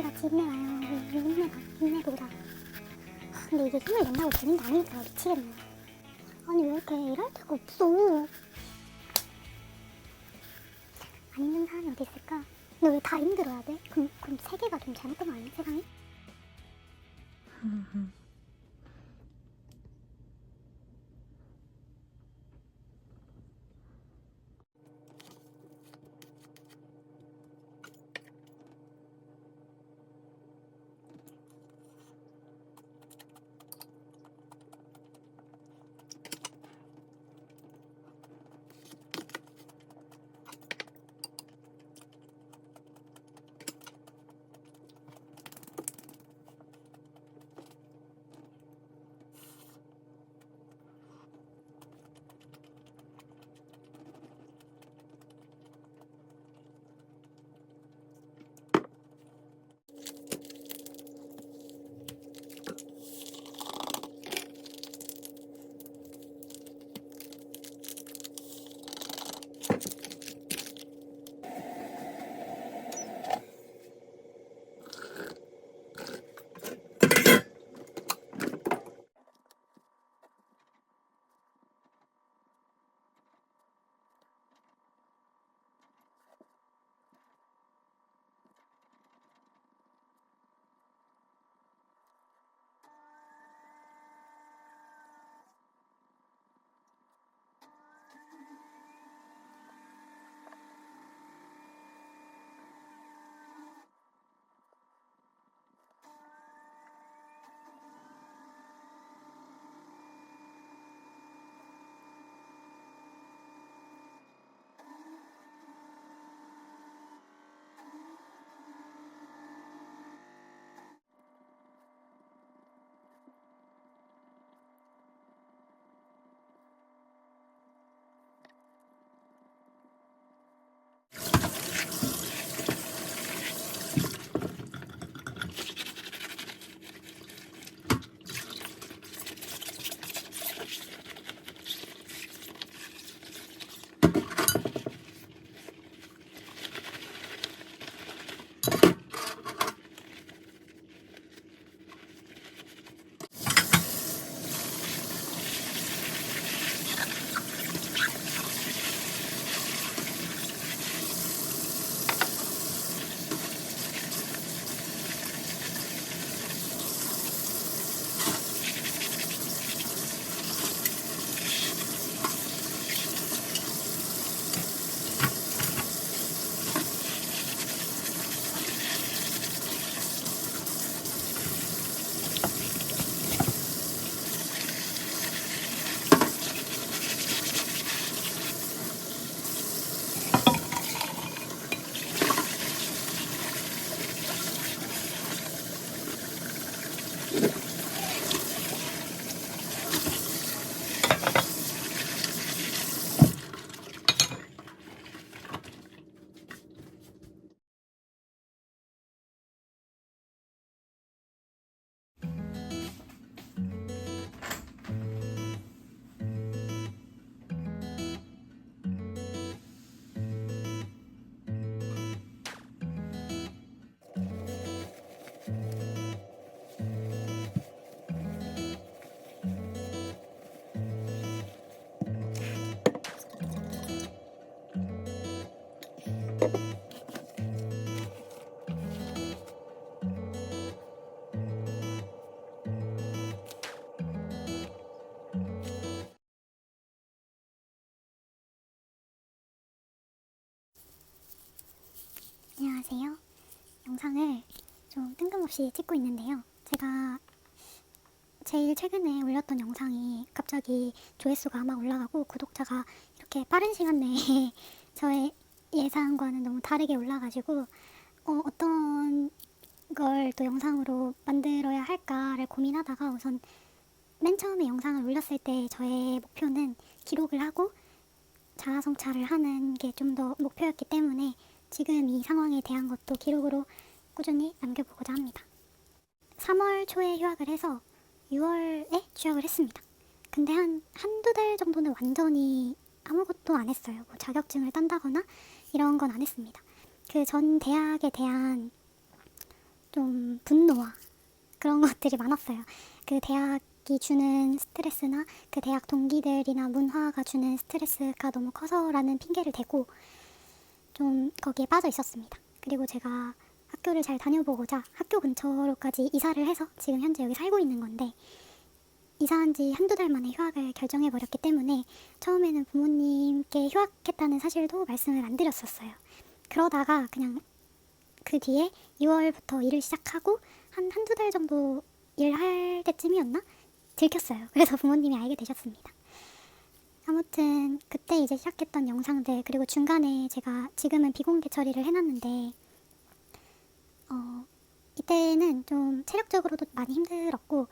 같이 힘내봐요. 힘내보자. 근데 이게 힘을 낸다고 되는 게 아니니까 미치겠네. 아니 왜 이렇게 일할 데가 없어. 안 힘든 사람이 어디 있을까? 근데 왜 다 힘들어야 돼? 그럼 세계가 좀 잘못된 거 아니야, 세상이? 안녕하세요. 영상을 좀 뜬금없이 찍고 있는데요. 제가 제일 최근에 올렸던 영상이 갑자기 조회수가 막 올라가고 구독자가 이렇게 빠른 시간 내에 저의 예상과는 너무 다르게 올라가지고 어떤 걸 또 영상으로 만들어야 할까를 고민하다가 우선 맨 처음에 영상을 올렸을 때 저의 목표는 기록을 하고 자아성찰을 하는 게 좀 더 목표였기 때문에 지금 이 상황에 대한 것도 기록으로 꾸준히 남겨보고자 합니다. 3월 초에 휴학을 해서 6월에 취업을 했습니다. 근데 한두 달 정도는 완전히 아무것도 안 했어요. 뭐 자격증을 딴다거나 이런 건 안 했습니다. 그 전 대학에 대한 좀 분노와 그런 것들이 많았어요. 그 대학이 주는 스트레스나 그 대학 동기들이나 문화가 주는 스트레스가 너무 커서라는 핑계를 대고 좀 거기에 빠져 있었습니다. 그리고 제가 학교를 잘 다녀보고자 학교 근처로까지 이사를 해서 지금 현재 여기 살고 있는 건데, 이사한 지 한두 달 만에 휴학을 결정해버렸기 때문에 처음에는 부모님께 휴학했다는 사실도 말씀을 안 드렸었어요. 그러다가 그냥 그 뒤에 2월부터 일을 시작하고 한두 달 정도 일할 때쯤이었나? 들켰어요. 그래서 부모님이 알게 되셨습니다. 아무튼 그때 이제 시작했던 영상들, 그리고 중간에 제가 지금은 비공개 처리를 해놨는데 이때는 좀 체력적으로도 많이 힘들었고,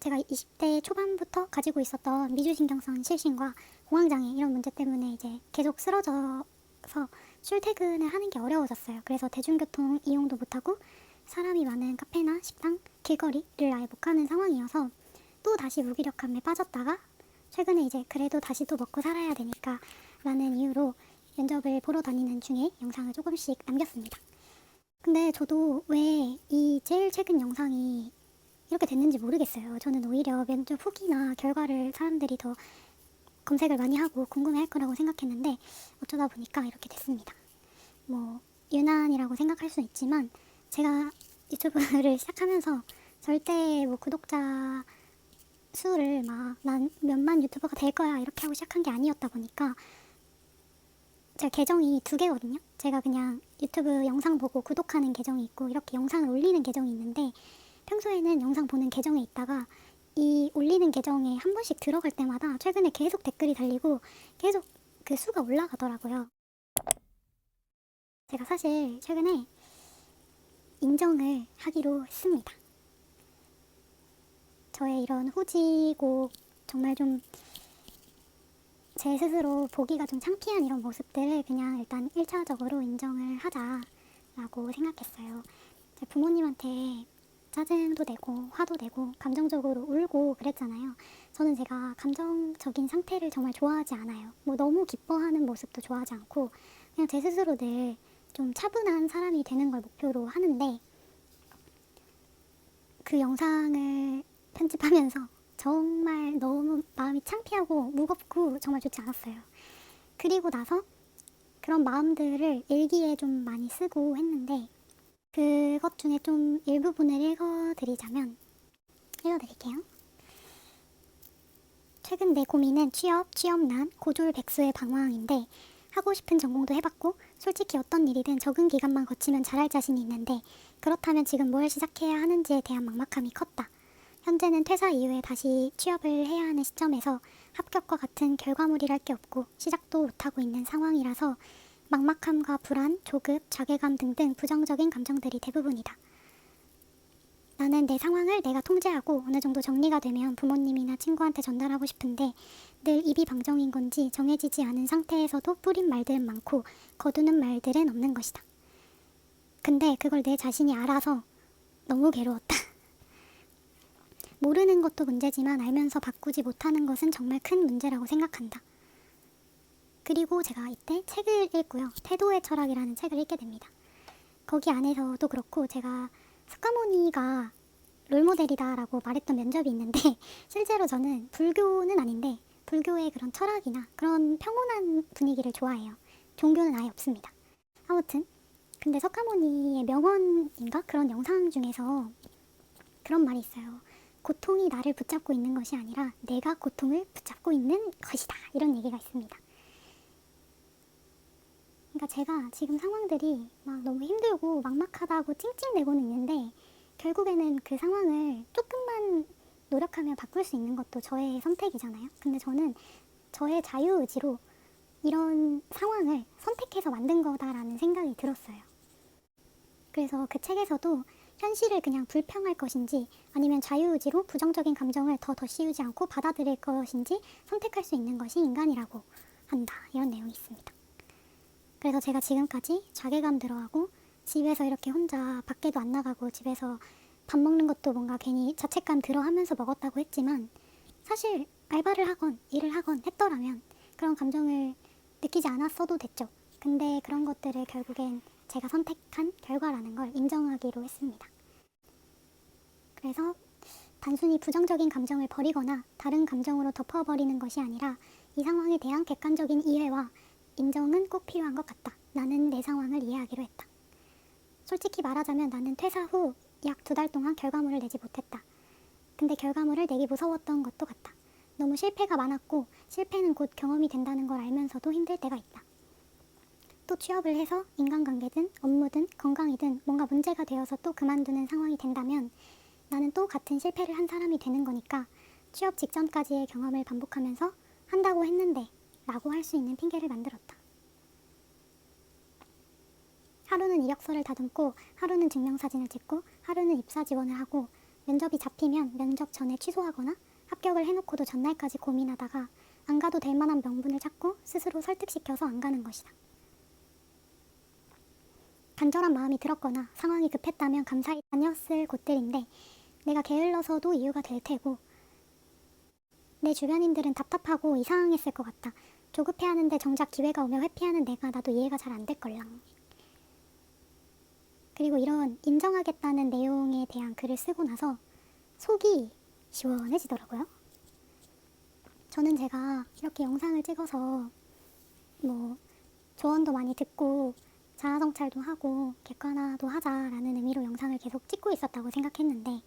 제가 20대 초반부터 가지고 있었던 미주신경성 실신과 공황장애 이런 문제 때문에 이제 계속 쓰러져서 출퇴근을 하는 게 어려워졌어요. 그래서 대중교통 이용도 못하고 사람이 많은 카페나 식당, 길거리를 아예 못 가는 상황이어서 또 다시 무기력함에 빠졌다가 최근에 이제 그래도 다시 또 먹고 살아야 되니까 라는 이유로 면접을 보러 다니는 중에 영상을 조금씩 남겼습니다. 근데 저도 왜 이 제일 최근 영상이 이렇게 됐는지 모르겠어요. 저는 오히려 면접 후기나 결과를 사람들이 더 검색을 많이 하고 궁금해할 거라고 생각했는데 어쩌다 보니까 이렇게 됐습니다. 유난이라고 생각할 수는 있지만 제가 유튜브를 시작하면서 절대 구독자 수를 난 몇만 유튜버가 될 거야 이렇게 하고 시작한 게 아니었다 보니까, 제가 계정이 2개거든요. 제가 그냥 유튜브 영상 보고 구독하는 계정이 있고 이렇게 영상을 올리는 계정이 있는데, 평소에는 영상 보는 계정에 있다가 이 올리는 계정에 한 번씩 들어갈 때마다 최근에 계속 댓글이 달리고 계속 그 수가 올라가더라고요. 제가 사실 최근에 인정을 하기로 했습니다. 저의 이런 후지고 정말 좀 제 스스로 보기가 좀 창피한 이런 모습들을 그냥 일단 1차적으로 인정을 하자라고 생각했어요. 제 부모님한테 짜증도 내고 화도 내고 감정적으로 울고 그랬잖아요. 저는 제가 감정적인 상태를 정말 좋아하지 않아요. 너무 기뻐하는 모습도 좋아하지 않고 그냥 제 스스로 늘 좀 차분한 사람이 되는 걸 목표로 하는데, 그 영상을 편집하면서 정말 너무 마음이 창피하고 무겁고 정말 좋지 않았어요. 그리고 나서 그런 마음들을 일기에 좀 많이 쓰고 했는데, 그것 중에 좀 일부분을 읽어드릴게요. 최근 내 고민은 취업난, 고졸백수의 방황인데, 하고 싶은 전공도 해봤고 솔직히 어떤 일이든 적응 기간만 거치면 잘할 자신이 있는데, 그렇다면 지금 뭘 시작해야 하는지에 대한 막막함이 컸다. 현재는 퇴사 이후에 다시 취업을 해야 하는 시점에서 합격과 같은 결과물이랄 게 없고 시작도 못하고 있는 상황이라서 막막함과 불안, 조급, 자괴감 등등 부정적인 감정들이 대부분이다. 나는 내 상황을 내가 통제하고 어느 정도 정리가 되면 부모님이나 친구한테 전달하고 싶은데 늘 입이 방정인 건지 정해지지 않은 상태에서도 뿌린 말들은 많고 거두는 말들은 없는 것이다. 근데 그걸 내 자신이 알아서 너무 괴로웠다. 모르는 것도 문제지만 알면서 바꾸지 못하는 것은 정말 큰 문제라고 생각한다. 그리고 제가 이때 책을 읽고요. 태도의 철학이라는 책을 읽게 됩니다. 거기 안에서도 그렇고 제가 스카모니가 롤모델이다라고 말했던 면접이 있는데 실제로 저는 불교는 아닌데 불교의 그런 철학이나 그런 평온한 분위기를 좋아해요. 종교는 아예 없습니다. 아무튼 근데 서카모니의 명언인가? 그런 영상 중에서 그런 말이 있어요. 고통이 나를 붙잡고 있는 것이 아니라 내가 고통을 붙잡고 있는 것이다. 이런 얘기가 있습니다. 그러니까 제가 지금 상황들이 너무 힘들고 막막하다고 찡찡대고는 있는데 결국에는 그 상황을 조금만 노력하면 바꿀 수 있는 것도 저의 선택이잖아요. 근데 저는 저의 자유의지로 이런 상황을 선택해서 만든 거다라는 생각이 들었어요. 그래서 그 책에서도 현실을 그냥 불평할 것인지 아니면 자유의지로 부정적인 감정을 더 씌우지 않고 받아들일 것인지 선택할 수 있는 것이 인간이라고 한다. 이런 내용이 있습니다. 그래서 제가 지금까지 자괴감 들어하고 집에서 이렇게 혼자 밖에도 안 나가고 집에서 밥 먹는 것도 뭔가 괜히 자책감 들어 하면서 먹었다고 했지만 사실 알바를 하건 일을 하건 했더라면 그런 감정을 느끼지 않았어도 됐죠. 근데 그런 것들을 결국엔 제가 선택한 결과라는 걸 인정하기로 했습니다. 그래서 단순히 부정적인 감정을 버리거나 다른 감정으로 덮어버리는 것이 아니라 이 상황에 대한 객관적인 이해와 인정은 꼭 필요한 것 같다. 나는 내 상황을 이해하기로 했다. 솔직히 말하자면 나는 퇴사 후 약 2달 동안 결과물을 내지 못했다. 근데 결과물을 내기 무서웠던 것도 같다. 너무 실패가 많았고 실패는 곧 경험이 된다는 걸 알면서도 힘들 때가 있다. 또 취업을 해서 인간관계든 업무든 건강이든 뭔가 문제가 되어서 또 그만두는 상황이 된다면 나는 또 같은 실패를 한 사람이 되는 거니까 취업 직전까지의 경험을 반복하면서 한다고 했는데 라고 할 수 있는 핑계를 만들었다. 하루는 이력서를 다듬고 하루는 증명사진을 찍고 하루는 입사 지원을 하고 면접이 잡히면 면접 전에 취소하거나 합격을 해놓고도 전날까지 고민하다가 안 가도 될 만한 명분을 찾고 스스로 설득시켜서 안 가는 것이다. 간절한 마음이 들었거나 상황이 급했다면 감사히 다녔을 곳들인데 내가 게을러서도 이유가 될 테고 내 주변인들은 답답하고 이상했을 것 같다. 조급해하는데 정작 기회가 오면 회피하는 내가 나도 이해가 잘 안 될걸랑. 그리고 이런 인정하겠다는 내용에 대한 글을 쓰고 나서 속이 시원해지더라고요. 저는 제가 이렇게 영상을 찍어서 뭐 조언도 많이 듣고 자아성찰도 하고 객관화도 하자라는 의미로 영상을 계속 찍고 있었다고 생각했는데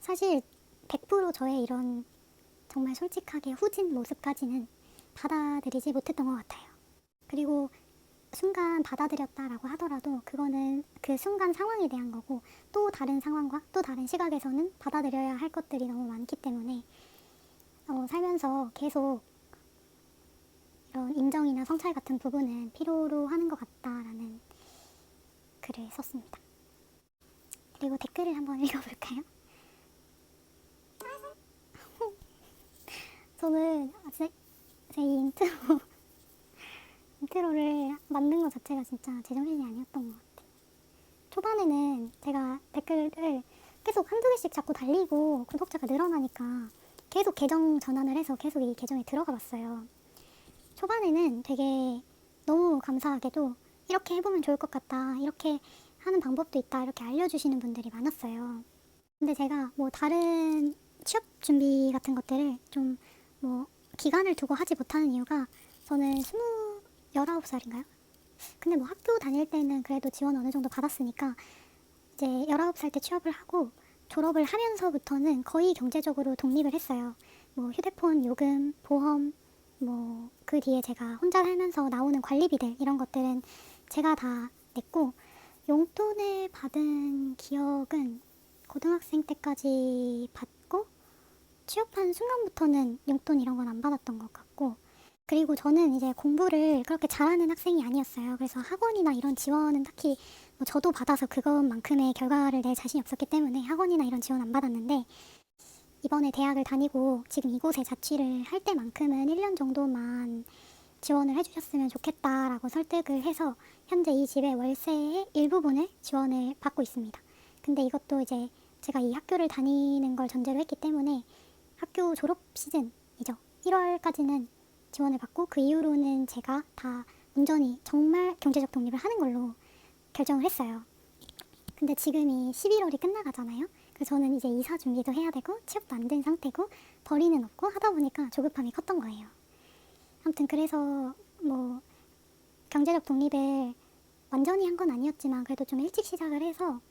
사실 100% 저의 이런 정말 솔직하게 후진 모습까지는 받아들이지 못했던 것 같아요. 그리고 순간 받아들였다라고 하더라도 그거는 그 순간 상황에 대한 거고 또 다른 상황과 또 다른 시각에서는 받아들여야 할 것들이 너무 많기 때문에 살면서 계속 이런 인정이나 성찰 같은 부분은 필요로 하는 것 같다라는 글을 썼습니다. 그리고 댓글을 한번 읽어볼까요? 저는 제 인트로를 만든 것 자체가 진짜 제정신이 아니었던 것 같아요. 초반에는 제가 댓글을 계속 한두 개씩 자꾸 달리고 구독자가 늘어나니까 계속 계정 전환을 해서 계속 이 계정에 들어가 봤어요. 초반에는 되게 너무 감사하게도 이렇게 해보면 좋을 것 같다, 이렇게 하는 방법도 있다, 이렇게 알려주시는 분들이 많았어요. 근데 제가 뭐 다른 취업 준비 같은 것들을 좀 뭐 기간을 두고 하지 못하는 이유가 저는 19살인가요? 근데 뭐 학교 다닐 때는 그래도 지원 어느 정도 받았으니까 이제 19살 때 취업을 하고 졸업을 하면서부터는 거의 경제적으로 독립을 했어요. 뭐 휴대폰, 요금, 보험, 뭐 그 뒤에 제가 혼자 살면서 나오는 관리비들 이런 것들은 제가 다 냈고 용돈을 받은 기억은 고등학생 때까지 받고 취업한 순간부터는 용돈 이런 건 안 받았던 것 같고 그리고 저는 이제 공부를 그렇게 잘하는 학생이 아니었어요. 그래서 학원이나 이런 지원은 딱히 뭐 저도 받아서 그것만큼의 결과를 낼 자신이 없었기 때문에 학원이나 이런 지원 안 받았는데 이번에 대학을 다니고 지금 이곳에 자취를 할 때만큼은 1년 정도만 지원을 해주셨으면 좋겠다라고 설득을 해서 현재 이 집의 월세의 일부분을 지원을 받고 있습니다. 근데 이것도 이제 제가 이 학교를 다니는 걸 전제로 했기 때문에 학교 졸업 시즌이죠. 1월까지는 지원을 받고 그 이후로는 제가 다 온전히 정말 경제적 독립을 하는 걸로 결정을 했어요. 근데 지금이 11월이 끝나가잖아요. 그래서 저는 이제 이사 준비도 해야 되고 취업도 안 된 상태고 벌이는 없고 하다 보니까 조급함이 컸던 거예요. 아무튼 그래서 뭐 경제적 독립을 완전히 한 건 아니었지만 그래도 좀 일찍 시작을 해서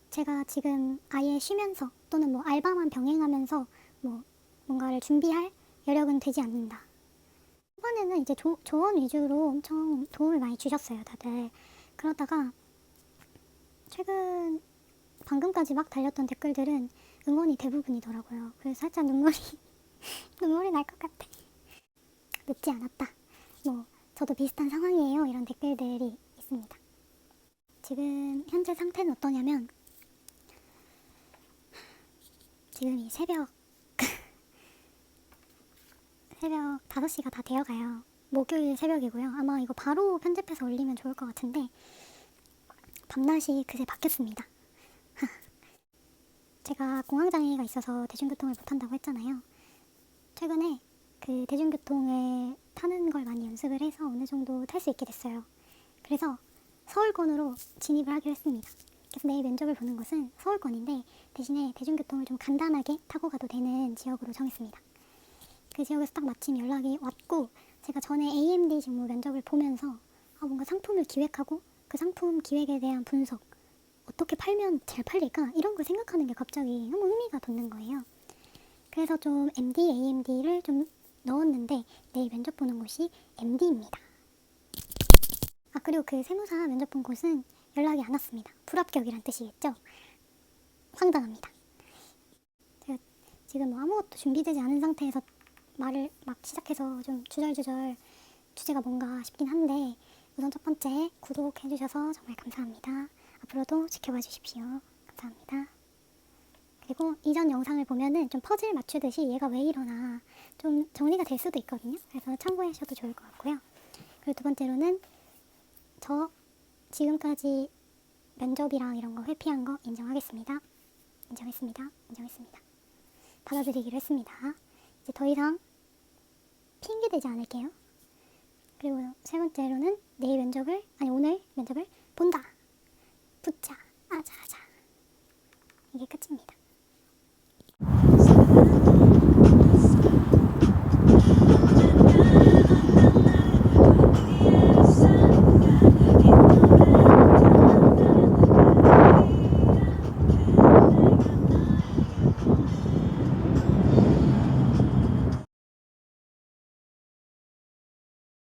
제가 지금 아예 쉬면서 또는 뭐 알바만 병행하면서 뭐 뭔가를 준비할 여력은 되지 않는다. 초반에는 이제 조언 위주로 엄청 도움을 많이 주셨어요, 다들. 그러다가 최근 방금까지 막 달렸던 댓글들은 응원이 대부분이더라고요. 그래서 살짝 눈물이 날 것 같아. 늦지 않았다. 뭐 저도 비슷한 상황이에요. 이런 댓글들이 있습니다. 지금 현재 상태는 어떠냐면 지금이 새벽 5시가 다 되어가요. 목요일 새벽이고요. 아마 이거 바로 편집해서 올리면 좋을 것 같은데 밤낮이 그새 바뀌었습니다. 제가 공황장애가 있어서 대중교통을 못한다고 했잖아요. 최근에 그 대중교통을 타는 걸 많이 연습을 해서 어느 정도 탈 수 있게 됐어요. 그래서 서울권으로 진입을 하기로 했습니다. 그래서 내일 면접을 보는 곳은 서울권인데 대신에 대중교통을 좀 간단하게 타고 가도 되는 지역으로 정했습니다. 그 지역에서 딱 마침 연락이 왔고 제가 전에 AMD 직무 면접을 보면서 뭔가 상품을 기획하고 그 상품 기획에 대한 분석, 어떻게 팔면 잘 팔릴까 이런 걸 생각하는 게 갑자기 너무 흥미가 돋는 거예요. 그래서 좀 MD, AMD를 좀 넣었는데 내일 면접 보는 곳이 MD입니다. 그리고 그 세무사 면접 본 곳은 연락이 안 왔습니다. 불합격이란 뜻이겠죠? 황당합니다. 제가 지금 뭐 아무것도 준비되지 않은 상태에서 말을 막 시작해서 좀 주절주절 주제가 뭔가 싶긴 한데 우선 첫 번째 구독해주셔서 정말 감사합니다. 앞으로도 지켜봐 주십시오. 감사합니다. 그리고 이전 영상을 보면은 좀 퍼즐 맞추듯이 얘가 왜 이러나 좀 정리가 될 수도 있거든요. 그래서 참고하셔도 좋을 것 같고요. 그리고 두 번째로는 저 지금까지 면접이랑 이런 거 회피한 거 인정하겠습니다. 인정했습니다. 받아들이기로 했습니다. 이제 더 이상 핑계대지 않을게요. 그리고 세 번째로는 오늘 면접을 본다. 붙자. 아자아자. 이게 끝입니다.